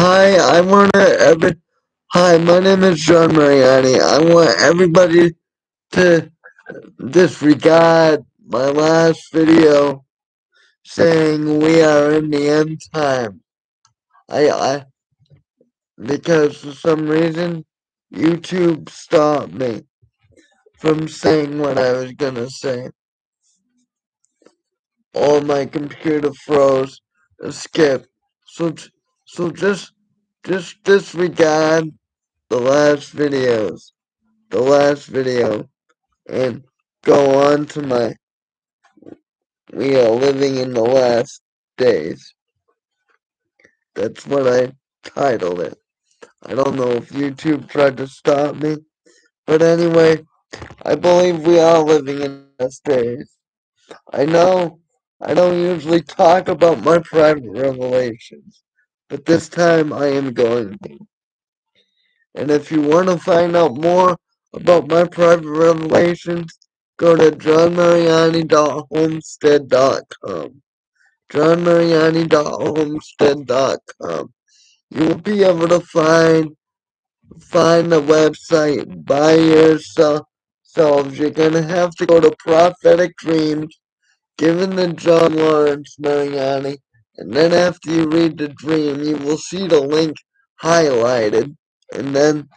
Hi, I want to every. Hi, my name is John Mariani. I want everybody to disregard my last video saying we are in the end time. I because for some reason YouTube stopped me from saying what I was gonna say, or my computer froze and skipped. So so just disregard the last videos. The last video and go on to my We Are Living in the Last Days. That's what I titled it. I don't know if YouTube tried to stop me, but anyway, I believe we are living in the last days. I know I don't usually talk about my private revelations, but this time I am going to. And if you want to find out more about my private revelations, go to johnmariani.homestead.com. johnmariani.homestead.com. You will be able to find the website by yourself. You're gonna have to go to Prophetic Dreams, given to John Lawrence Mariani, and then after you read the dream, you will see the link highlighted, and then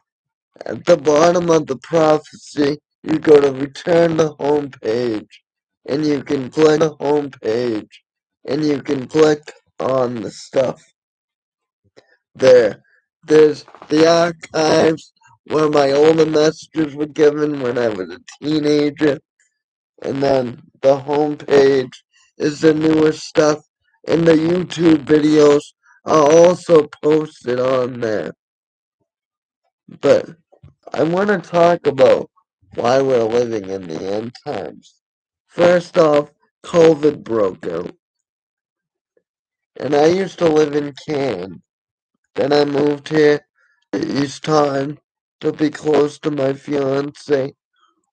at the bottom of the prophecy, you go to return to home page, and you can click the home page, and you can click on the stuff there. There's the archives where my older messages were given when I was a teenager, and then the home page is the newer stuff, and the YouTube videos are also posted on there. But I want to talk about why we're living in the end times. First off, COVID broke out, and I used to live in Cannes. Then I moved here to East Taunton to be close to my fiance.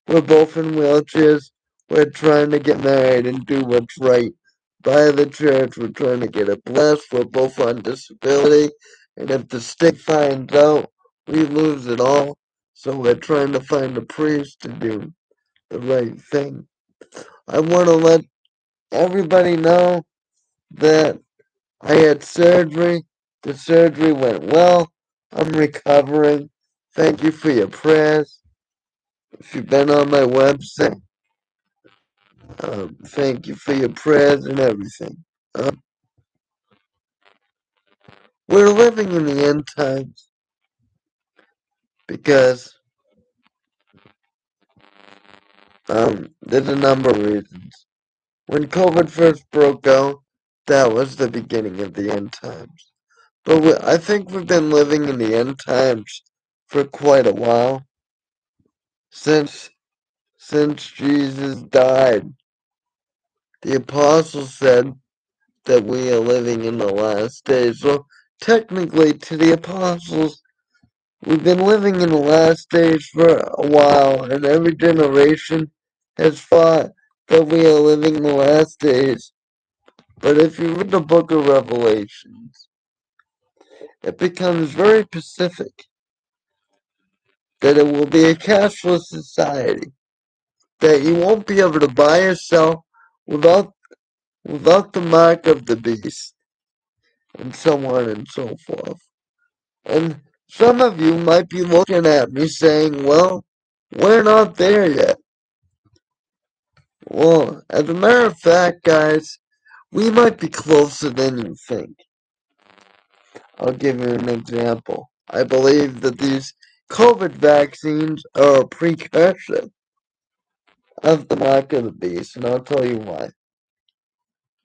We're both in wheelchairs. We're trying to get married and do what's right by the church. We're trying to get it blessed. We're both on disability, and if the state finds out, we lose it all. So we're trying to find a priest to do the right thing. I want to let everybody know that I had surgery. The surgery went well. I'm recovering. Thank you for your prayers. If you've been on my website, thank you for your prayers and everything. Um, we're living in the end times because there's a number of reasons. When COVID first broke out, that was the beginning of the end times. But I think we've been living in the end times for quite a while since Jesus died. The apostles said that we are living in the last days. So technically, to the apostles, we've been living in the last days for a while, and every generation has thought that we are living in the last days. But if you read the book of Revelations, it becomes very specific that it will be a cashless society, that you won't be able to buy or sell without the mark of the beast, and so on and so forth. And some of you might be looking at me saying, well, we're not there yet. Well, as a matter of fact, guys, we might be closer than you think. I'll give you an example. I believe that these COVID vaccines are a precursor of the mark of the beast, and I'll tell you why.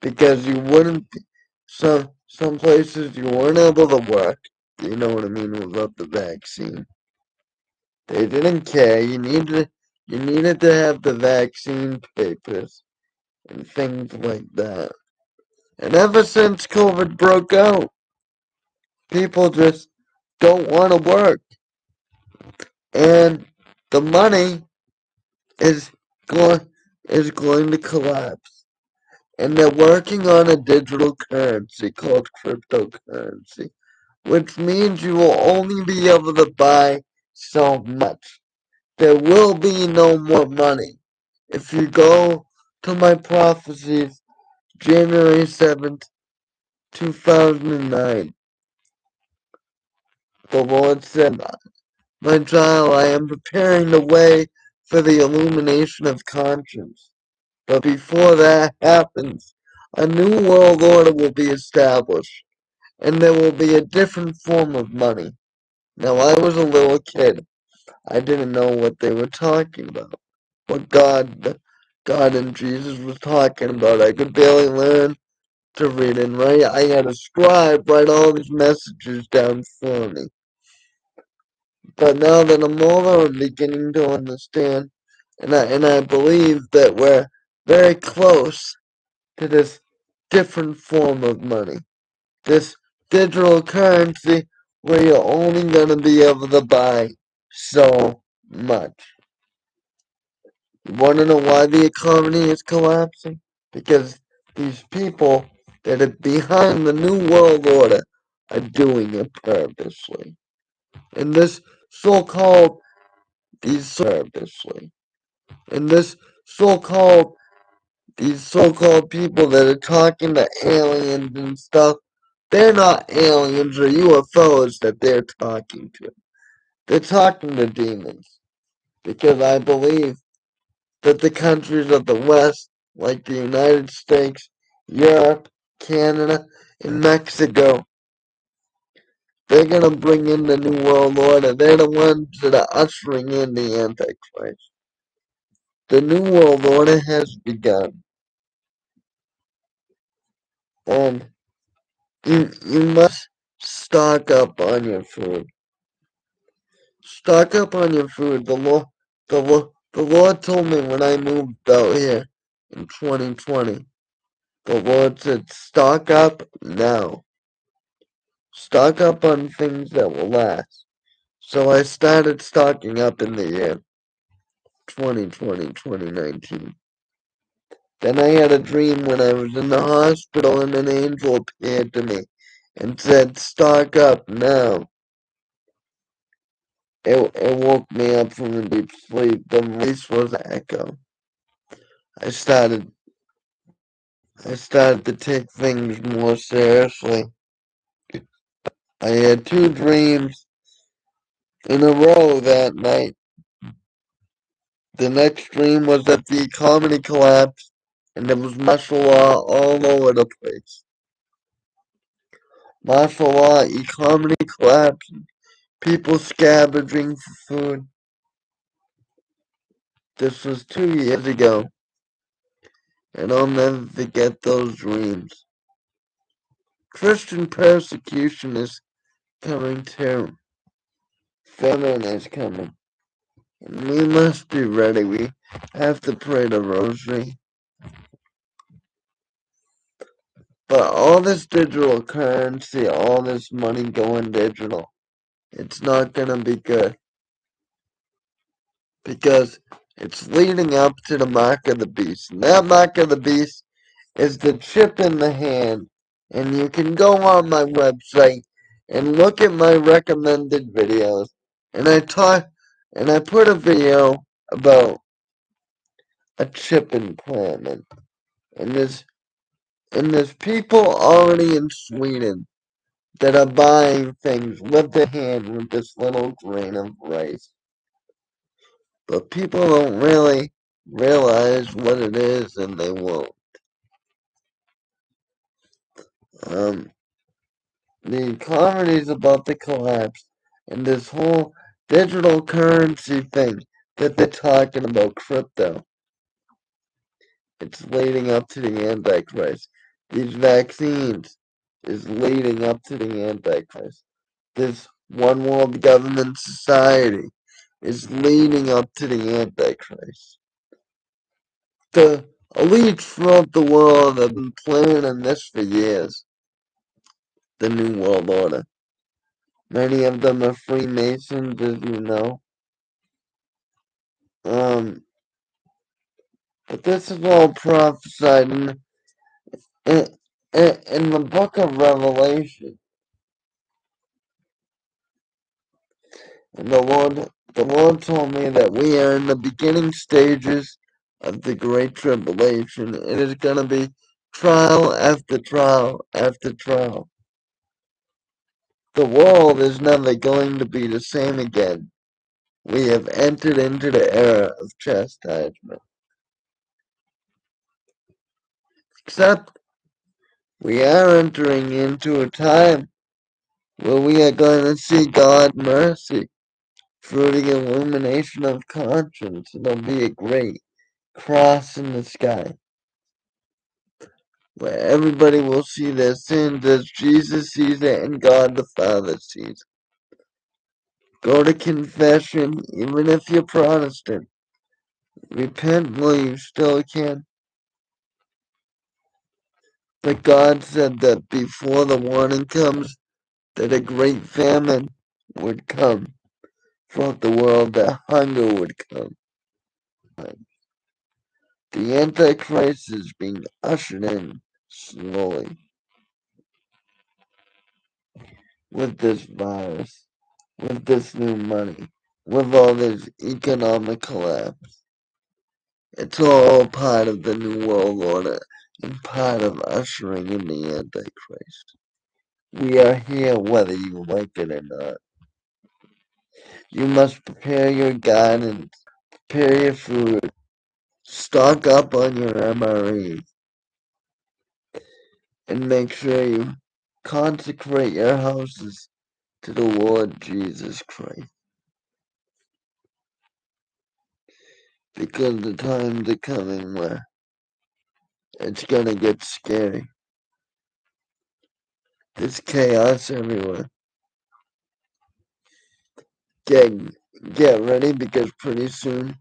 Because you wouldn't be, some places you weren't able to work, you know what I mean, without the vaccine. They didn't care. You needed to have the vaccine papers and things like that. And ever since COVID broke out, people just don't want to work. And the money is going is going to collapse. And they're working on a digital currency called cryptocurrency. which means you will only be able to buy so much. There will be no more money. If you go to my prophecies, January 7th, 2009, the Lord said, "My child, I am preparing the way for the illumination of conscience. But before that happens, a new world order will be established, and there will be a different form of money." Now, I was a little kid. I didn't know what they were talking about. What God and Jesus was talking about. I could barely learn to read and write. I had a scribe write all these messages down for me. But now that I'm older, I'm beginning to understand, and I believe that we're very close to this different form of money. This digital currency where you're only going to be able to buy so much. You want to know why the economy is collapsing? Because these people that are behind the New World Order are doing it purposely. And this so-called, purposely. And this so-called, these so-called people that are talking to aliens and stuff, they're not aliens or UFOs that they're talking to. They're talking to demons. Because I believe that the countries of the West, like the United States, Europe, Canada, and Mexico, they're going to bring in the New World Order. They're the ones that are ushering in the Antichrist. The New World Order has begun. And you must stock up on your food. Stock up on your food. The Lord told me when I moved out here in 2020. The Lord said, stock up now. Stock up on things that will last. So I started stocking up in the year 2020, 2019. Then I had a dream when I was in the hospital and an angel appeared to me and said, stock up now. It woke me up from a deep sleep. The voice was an echo. I started to take things more seriously. I had two dreams in a row that night. The next dream was that the economy collapsed and there was martial law all over the place. Martial law, economy collapsing, people scavenging for food. This was 2 years ago, and I'll never forget those dreams. Christian persecution is coming too. Famine is coming. And we must be ready. We have to pray the rosary. But all this digital currency, all this money going digital, it's not gonna be good. Because it's leading up to the mark of the beast. And that mark of the beast is the chip in the hand. And you can go on my website and look at my recommended videos. And I put a video about a chip implant. And there's people already in Sweden that are buying things with their hand with this little grain of rice. But people don't really realize what it is and they won't. Um, the economy is about to collapse and this whole digital currency thing that they're talking about, crypto, it's leading up to the Antichrist. These vaccines is leading up to the Antichrist. This one world government society is leading up to the Antichrist. The elites throughout the world have been planning this for years. The New World Order. Many of them are Freemasons, as you know. But this is all prophesied in the book of Revelation. And the Lord told me that we are in the beginning stages of the Great Tribulation. It is going to be trial after trial after trial. The world is never going to be the same again. We have entered into the era of chastisement. Except we are entering into a time where we are going to see God's mercy through the illumination of conscience. It'll be a great cross in the sky, where everybody will see their sins as Jesus sees it and God the Father sees it. Go to confession, even if you're Protestant. Repent while you still can. But God said that before the warning comes, that a great famine would come throughout the world, that hunger would come. The Antichrist is being ushered in slowly with this virus, with this new money, with all this economic collapse. It's all part of the New World Order and part of ushering in the Antichrist. We are here whether you like it or not. You must prepare your gardens, prepare your food, stock up on your MRE, and make sure you consecrate your houses to the Lord Jesus Christ. Because the times are coming where it's gonna get scary. There's chaos everywhere. Get get ready because pretty soon,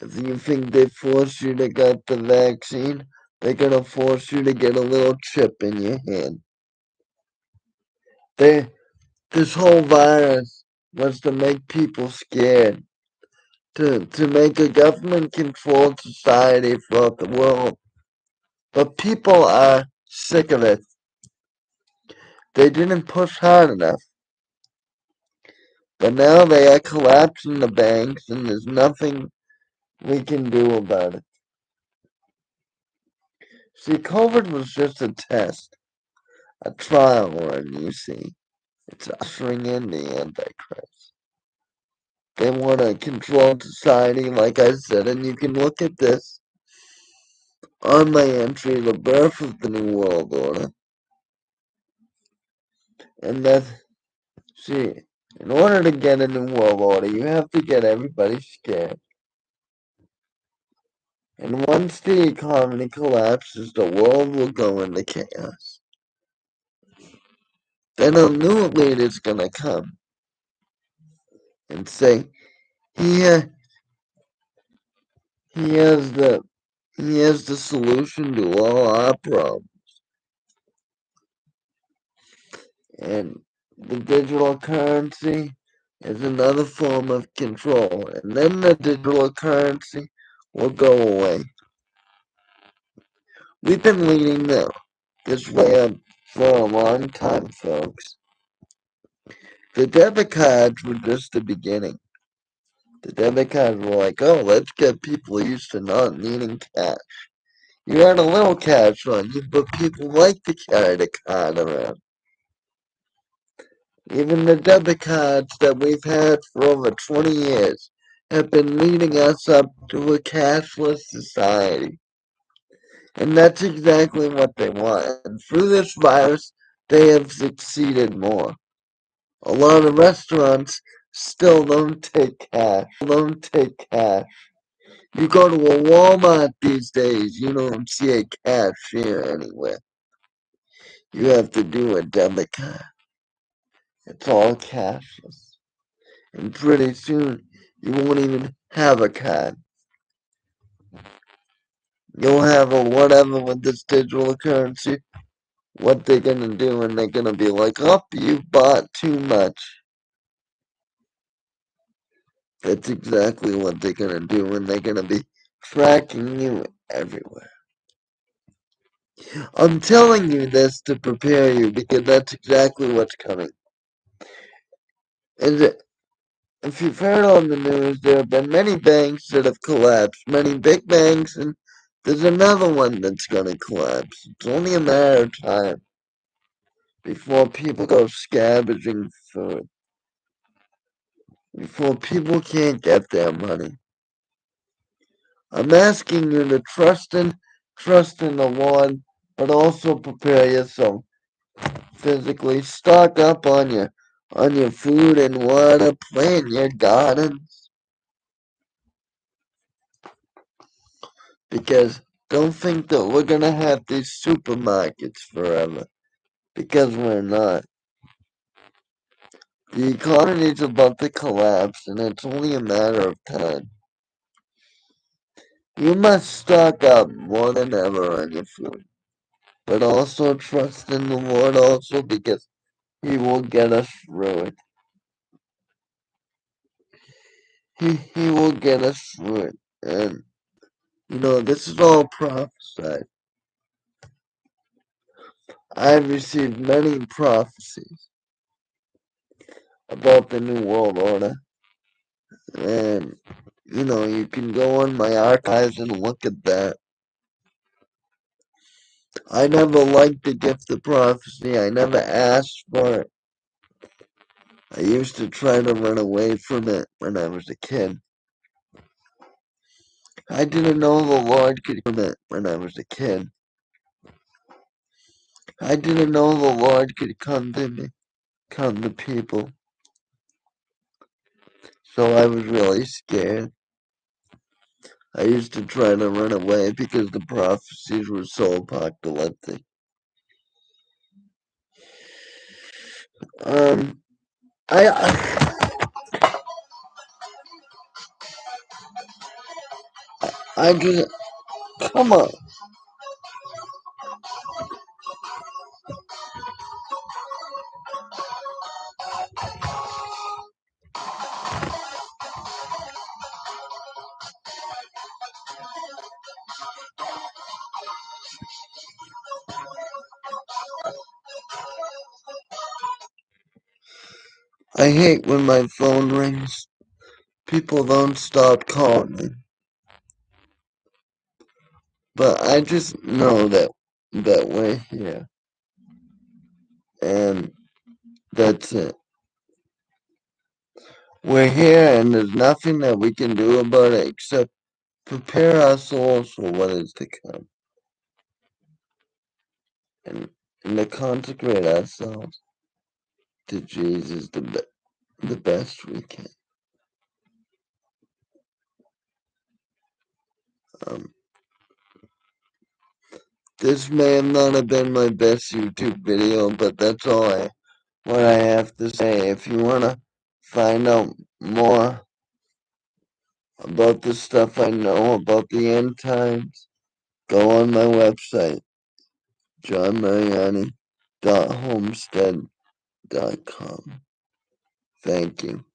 if you think they force you to get the vaccine, they're gonna force you to get a little chip in your hand. This whole virus was to make people scared, to make a government controlled society throughout the world. But people are sick of it. They didn't push hard enough. But now they are collapsing the banks and there's nothing we can do about it. See, COVID was just a test, a trial run, you see. It's ushering in the Antichrist. They want to control society, like I said, and you can look at this on my entry, The Birth of the New World Order. And that, see, in order to get a New World Order, you have to get everybody scared. And once the economy collapses, the world will go into chaos. Then a new leader is gonna come and say, he, uh, he has the he has the solution to all our problems. And the digital currency is another form of control. And then the digital currency will go away. We've been leading this way up for a long time, folks. The debit cards were just the beginning. The debit cards were like, oh, let's get people used to not needing cash. You had a little cash on you, but people like to carry the card around. Even the debit cards that we've had for over 20 years have been leading us up to a cashless society. And that's exactly what they want. And through this virus, they have succeeded more. A lot of restaurants still don't take cash. You go to a Walmart these days, you don't see a cashier anywhere. You have to do a debit card. It's all cashless. And pretty soon, you won't even have a card. You'll have a whatever with this digital currency. What they're gonna do, and they're gonna be like, oh, you bought too much. That's exactly what they're gonna do, and they're gonna be tracking you everywhere. I'm telling you this to prepare you because that's exactly what's coming. And if you've heard on the news, there have been many banks that have collapsed, many big banks, and there's another one that's going to collapse. It's only a matter of time before people go scavenging for it, before people can't get their money. I'm asking you to trust in the Lord, but also prepare yourself physically. Stock up on your food and water, plant your gardens, because don't think that we're gonna have these supermarkets forever, because we're not. The economy's about to collapse, and it's only a matter of time. You must stock up more than ever on your food, but also trust in the Lord also, because He will get us through it. He will get us through it. And, this is all prophesied. I've received many prophecies about the New World Order. And, you can go on my archives and look at that. I never liked the gift of prophecy. I never asked for it. I used to try to run away from it when I was a kid. I didn't know the Lord could come it when I was a kid. I didn't know the Lord could come to me, come to people. So I was really scared. I used to try to run away because the prophecies were so apocalyptic. Um, I just, come on. I hate when my phone rings. People don't stop calling me. But I just know that we're here. And that's it. We're here and there's nothing that we can do about it except prepare our souls for what is to come. And, and to consecrate ourselves to Jesus the best we can. Um, this may not have been my best YouTube video, but that's what I have to say. If you want to find out more about the stuff I know about the end times, go on my website, johnmariani.homestead.com. Thank you.